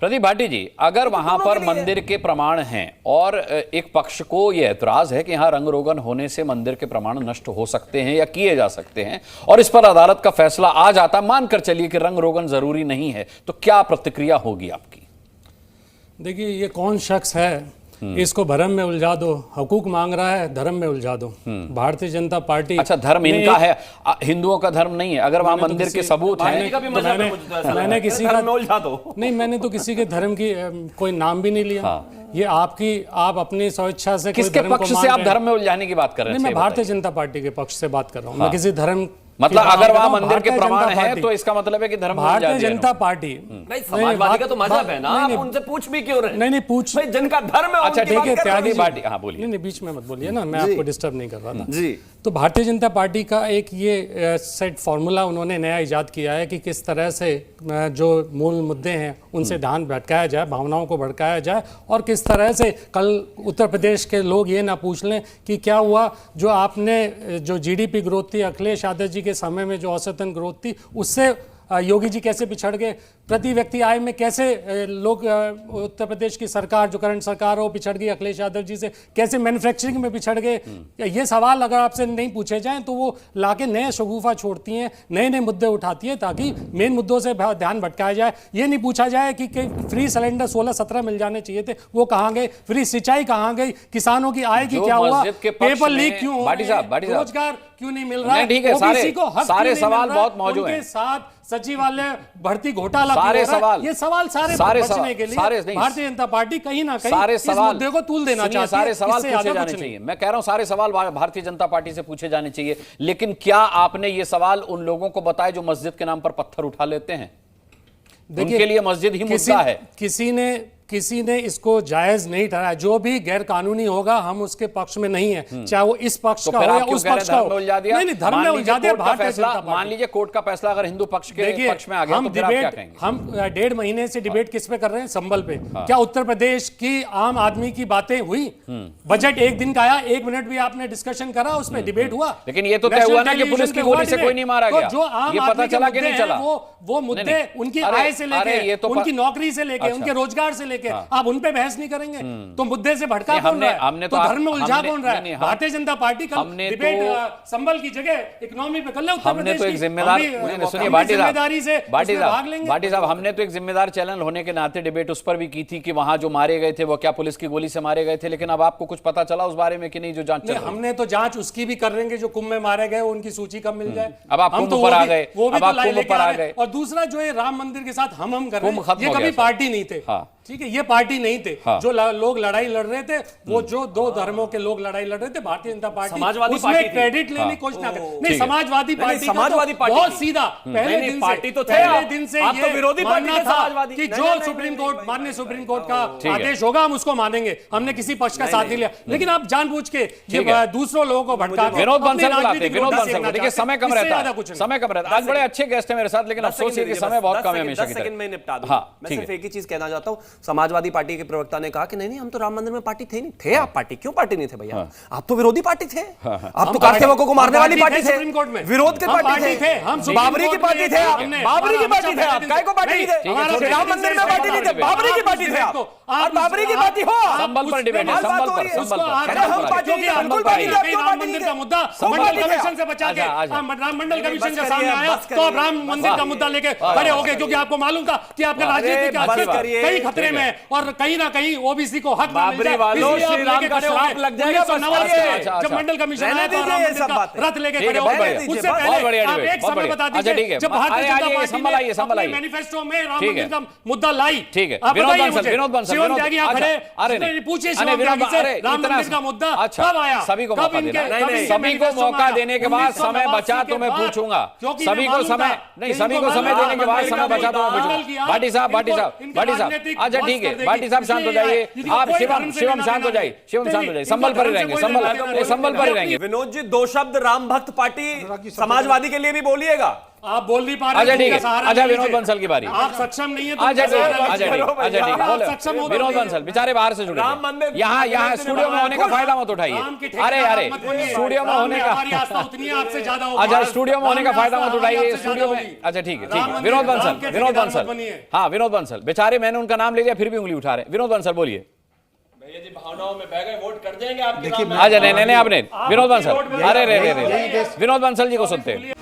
प्रदीप भाटी जी, अगर वहां पर मंदिर के प्रमाण हैं और एक पक्ष को यह ऐतराज है कि यहां रंग रोगन होने से मंदिर के प्रमाण नष्ट हो सकते हैं या किए जा सकते हैं और इस पर अदालत का फैसला आ जाता, मानकर चलिए कि रंग रोगन जरूरी नहीं है, तो क्या प्रतिक्रिया होगी आपकी? देखिए, ये कौन शख्स है, इसको भरम में उलझा दो, हकूक मांग रहा है, धर्म में उलझा दो। भारतीय जनता पार्टी, अच्छा धर्म इनका है, हिंदुओं का धर्म नहीं है। अगर वहां मंदिर के सबूत हैं तो मैंने किसी का उलझा दो नहीं, मैंने तो किसी के धर्म की कोई नाम भी नहीं लिया। ये आप अपनी स्वेच्छा से किसके पक्ष से आप धर्म में उलझाने की बात कर रहे हैं? मैं भारतीय जनता पार्टी के पक्ष से बात कर रहा हूँ। मैं किसी धर्म मतलब अगर वहां मंदिर के प्रमाण है तो इसका मतलब है कि धर्म भारतीय जनता पार्टी नहीं, समाजवादी का तो मजहब है ना, आप उनसे पूछ भी क्यों रहे? नहीं पूछ भाई, जिनका धर्म है। अच्छा ठीक है, त्यागी पार्टी, हाँ बोलिए। नहीं बीच में मत बोलिए ना, मैं आपको डिस्टर्ब नहीं कर रहा था जी। तो भारतीय जनता पार्टी का एक ये सेट फॉर्मूला उन्होंने नया इजाद किया है कि किस तरह से जो मूल मुद्दे हैं उनसे ध्यान भटकाया जाए, भावनाओं को भड़काया जाए, और किस तरह से कल उत्तर प्रदेश के लोग ये ना पूछ लें कि क्या हुआ, जो आपने जो जीडीपी ग्रोथ थी अखिलेश यादव जी के समय में जो औसतन ग्रोथ थी उससे योगी जी कैसे पिछड़ गए, प्रति व्यक्ति आय में कैसे लोग उत्तर प्रदेश की सरकार जो करंट सरकार है वो पिछड़ गई अखिलेश यादव जी से, कैसे मैन्युफैक्चरिंग में पिछड़ गए, ये सवाल अगर आपसे नहीं पूछे जाएं तो वो लाके नए शगुफा छोड़ती हैं, नए नए मुद्दे उठाती है ताकि मेन मुद्दों से ध्यान भटकाया जाए। ये नहीं पूछा जाए कि फ्री सिलेंडर 16-17 मिल जाने चाहिए थे, वो कहाँ गए, फ्री सिंचाई कहाँ गई, किसानों की आय की क्या हुआ, पेपर लीक क्यों हो, रोजगार क्यों नहीं मिल रहा है, ठीक है, सारे सवाल बहुत मौजूद हैं। साथ सचिवालय भर्ती घोटाला, सारे सवाल, ये सवाल सारे बचने के लिए भारतीय जनता पार्टी कहीं ना कहीं इस मुद्दे को तूल देना चाहती है। सारे सवाल पूछे जाने चाहिए, मैं कह रहा हूं सारे सवाल भारतीय जनता पार्टी से पूछे जाने चाहिए, लेकिन क्या आपने ये सवाल उन लोगों को बताया जो मस्जिद के नाम पर पत्थर उठा लेते हैं? उनके लिए मस्जिद ही मुद्दा है। किसी ने इसको जायज नहीं ठहराया। जो भी गैर कानूनी होगा हम उसके पक्ष में नहीं है, चाहे वो इस पक्ष का हो या उस पक्ष का हो। नहीं, धर्म में उलझा दिया भारतीय जनता पार्टी। मान लीजिए कोर्ट का फैसला अगर हिंदू पक्ष के पक्ष में आ गया तो फिर आप क्या कहेंगे? हम 1.5 महीने से डिबेट किस पे कर रहे हैं? संबल पे। क्या उत्तर प्रदेश की आम आदमी की बातें हुई? बजट एक दिन का आया, 1 मिनट भी आपने डिस्कशन करा, उस पर डिबेट हुआ। लेकिन ये तो तय हुआ ना कि पुलिस की गोली से कोई नहीं मारा गया। जो आम पता चला कि नहीं चला, वो मुद्दे उनकी आय से लेके, उनकी नौकरी से लेके, उनके रोजगार से लेके, आप उन पे बहस नहीं करेंगे तो मुद्दे से भटका कौन रहा है? तो धर्म में उलझा कौन रहा है? भारतीय जनता पार्टी का डिबेट संबल की जगह इकोनॉमी पे कर ले। हमने तो एक जिम्मेदार, सुनिए भाटी साहब, हमने तो एक जिम्मेदार चैनल होने के नाते डिबेट उस पर भी की थी कि वहां जो मारे गए थे वो क्या पुलिस की गोली से मारे गए थे, लेकिन अब आपको कुछ पता चला उस बारे में कि नहीं? जो जांच हमने तो जांच उसकी भी कर लेंगे जो कुंभ में मारे गए, उनकी सूची कब मिल जाए। अब आप कुंभ पर आ गए, वो भी आ गए। और दूसरा जो है राम मंदिर के साथ हम कर रहे हैं, ये कभी पार्टी नहीं थे, ठीक है, ये पार्टी नहीं थे। जो लोग लड़ाई लड़ रहे थे, वो जो दो धर्मों के लोग लड़ाई लड़ रहे थे, भारतीय जनता पार्टी उसमें क्रेडिट लेने की कोशिश ना करे। नहीं, समाजवादी पार्टी बहुत सीधा पहले पार्टी तो पहले दिन से ये विरोधी पार्टी था कि जो सुप्रीम कोर्ट, माननीय सुप्रीम कोर्ट का आदेश होगा हम उसको मानेंगे। हमने किसी पक्ष का साथ नहीं लिया, लेकिन आप जानबूझ के दूसरों लोगों को भटका, विनोद बंसल बुलाते, विनोद बंसल। देखिए समय कम रहता है, समय कम रहता है। आज बड़े अच्छे गेस्ट हैं मेरे साथ, लेकिन अफसोस है कि समय बहुत कम है हमेशा की तरह। 10 सेकंड में निपटा दूं। मैं सिर्फ एक ही चीज कहना चाहता हूं। समाजवादी पार्टी के प्रवक्ता ने कहा कि नहीं हम तो राम मंदिर में पार्टी थे नहीं। थे आप पार्टी? क्यों पार्टी नहीं थे भैया? आप तो विरोधी पार्टी थे। आप तो कार सेवकों को मारने वाली पार्टी थे, विरोध के पार्टी थे, हम बाबरी की पार्टी थे, बाबरी की पार्टी थे, आप काय को पार्टी नहीं थे? राम मंदिर में पार्टी नहीं थे, बाबरी की पार्टी थे आप, और बाबरी की पार्टी हो। संबल पर डिबेट है, संबल पर, संबल पर। राम मंदिर का मुद्दा मंडल कमीशन से बचा के, राम मंडल कमीशन के सामने आया तो आप राम मंदिर का मुद्दा लेके खड़े हो गए, क्योंकि आपको मालूम था कि आपका राजनीतिक कई खतरे में और कहीं ना कहीं ओबीसी को हक मिल जाए, इसलिए आप लेके खड़े हो गए। 1989 जब मंडल कमीशन आया तो राम मंदिर का रथ लेके खड़े हो गए। उससे पहले आप एक समय बता दीजिए जब भारतीय जनता पार्टी ने मैनिफेस्टो में राम मंदिर का मुद्दा लाई, ठीक है, विनोद बंसल शिवम त्यागी यहां खड़े, पूछिए शिवम त्यागी से राम मंदिर का मुद्दा कब आया? सभी को मौका देना, सभी को मौका देने के बाद समय बचा तो मैं पूछूंगा, सभी को समय नहीं, सभी को समय देने के बाद समय बचा तो मैं पूछूंगा। भाटी साहब, अच्छा ठीक है, भाटी साहब शांत हो जाइए, आप शिवम शांत हो जाइए, शिवम शांत हो जाइए, संबल पर ही रहेंगे, संबल पर ही रहेंगे। विनोद जी, 2 शब्द राम भक्त पार्टी समाजवादी के लिए भी बोलिएगा। आप बोल नहीं पा रहे। अच्छा ठीक जिनका है, सहारा अच्छा ले विनोद लीजिए। बंसल की बारी। आप सक्षम नहीं है तो अच्छा उनका ठीक सहारा है, अच्छा लीजिए। ठीक, अच्छा ठीक, आप बोलो सक्षम हो तो विनोद बोलिए। बंसल बेचारे बाहर से जुड़े राम थे। मंदिर यहाँ यहाँ मंदिर स्टूडियो में होने का फायदा मत उठाइए। राम की ठेकेदार अरे अरे मत बनिए। स्टूडियो में राम होने में हमारी का, आस्था उतनी है, आपसे ज्यादा होगी। अच्छा स्टूडियो में होने का राम में फायदा मत आस्था उठाइए हमारी आपसे स्टूडियो ज्यादा में। होगी। अच्छा ठीक है, राम ठीक है, मंदिर, विनोद राम बंसल, के विनोद ठेकेदार बंसल, मत बनिए। हाँ विनोद बंसल बेचारे, मैंने उनका नाम ले लिया फिर भी उंगली उठा रहे हैं। विनोद बंसल बोलिए। भैया जी भावनाओं में बह गए, वोट कर देंगे आपके। अच्छा नहीं नहीं नहीं आपने विनोद बंसल, अरे रे रे रे विनोद बंसल जी को सुनते हैं।